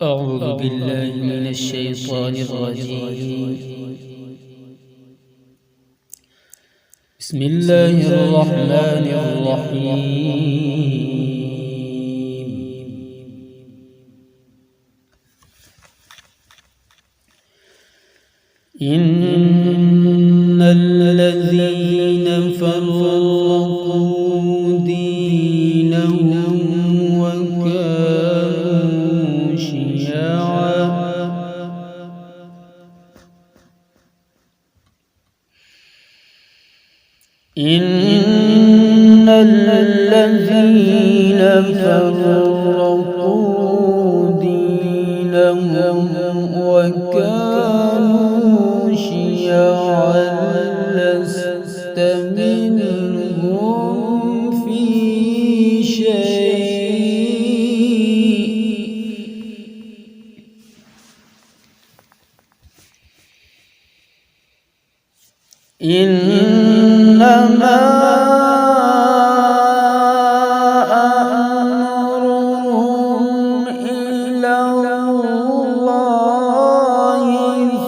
أعوذ بالله من الشيطان الرجيم. بسم الله الرحمن الرحيم. إن الذين فرقوا دينهم وكانوا شيعا إن الذين فرقوا دينهم وكانوا شيعا لست منهم في شيء إنما أمرهم إلى الله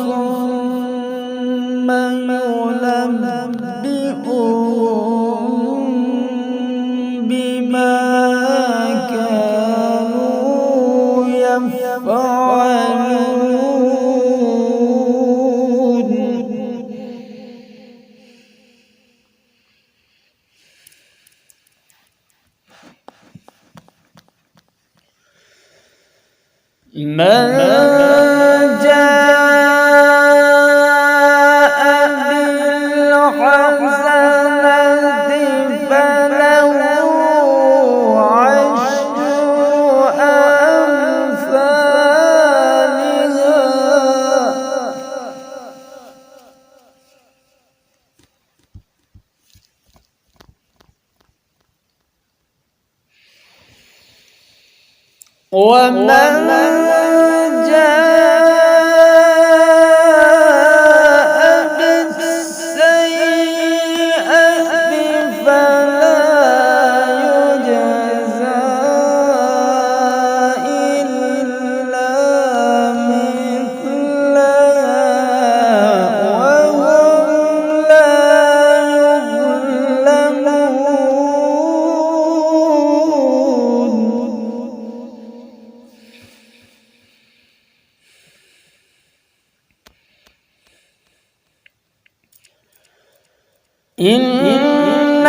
ثم ينبئهم بما كانوا يفعلون. من جاء بالحسنة فله عشر أمثالها ومن إن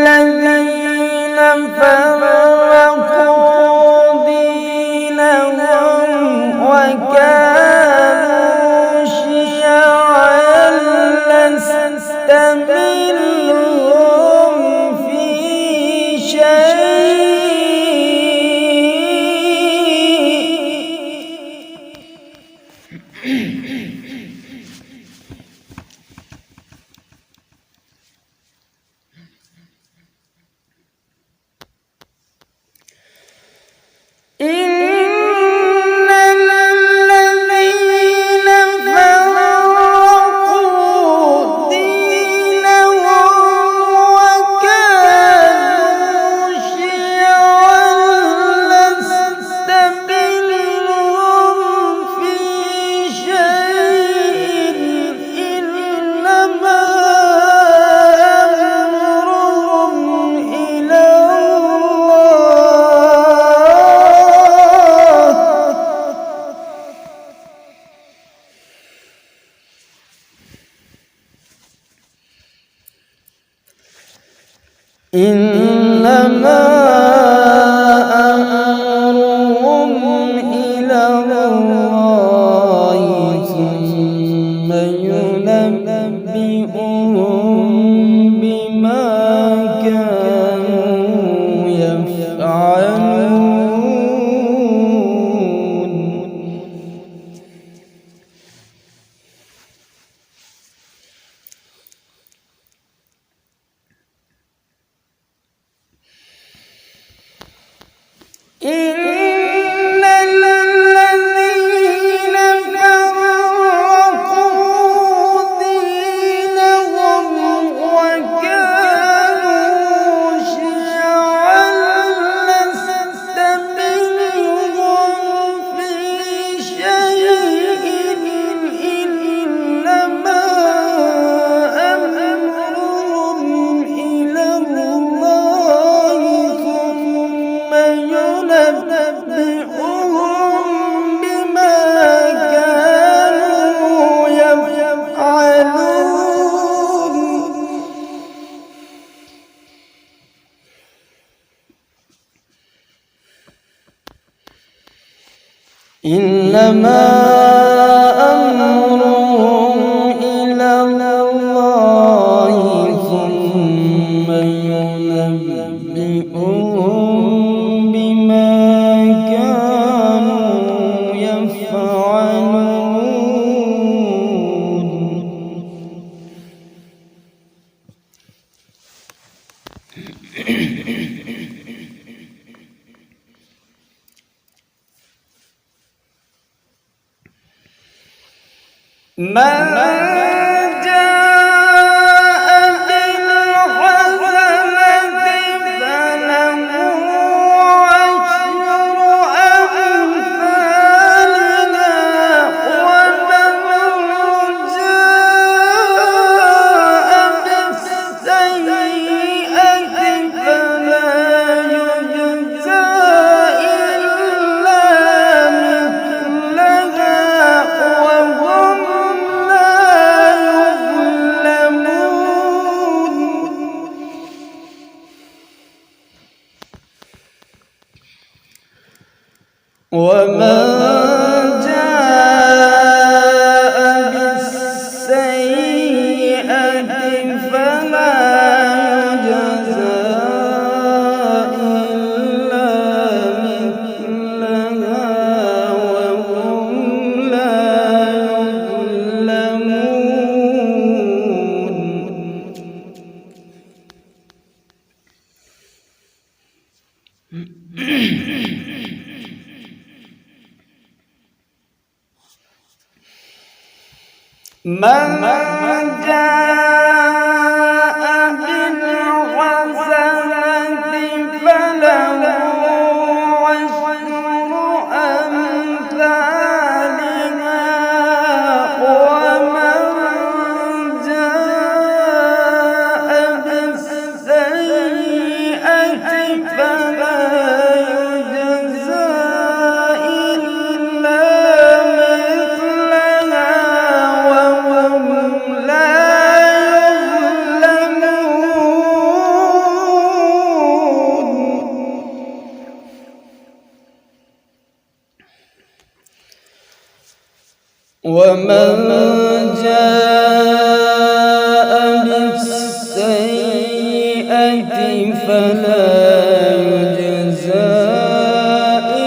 الذين فرقوا دينهم وكانوا شيعا لست منهم في شيء إن الذين فرقوا دينهم وكانوا شيعا لست منهم في شيء إنما أمرهم إلى إنما أمرهم إلى الله ثم ينبئهم بما كانوا يفعلون. إن الذين إنما أمرهم إلى الله ثم ينبئهم بما كانوا يفعلون. من جاء بالحسنة فله عشر أمثالها ومن جاء بالسيئة فلا يجزى إلا مثلها وهم ومن جاء بالسيئة فلا يجزى إلا مثلها وهم لا يظلمون. من جاء بالحسنة فله عشر أمثالها ومن جاء بالسيئة فلا يجزى إلا مثلها وهم لا يظلمون. ومن جاء بالسيئة فلا يجزى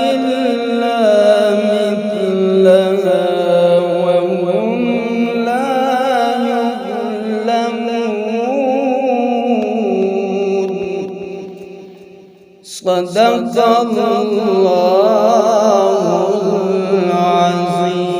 إلا مثلها وهم لا يظلمون. صدق الله العظيم.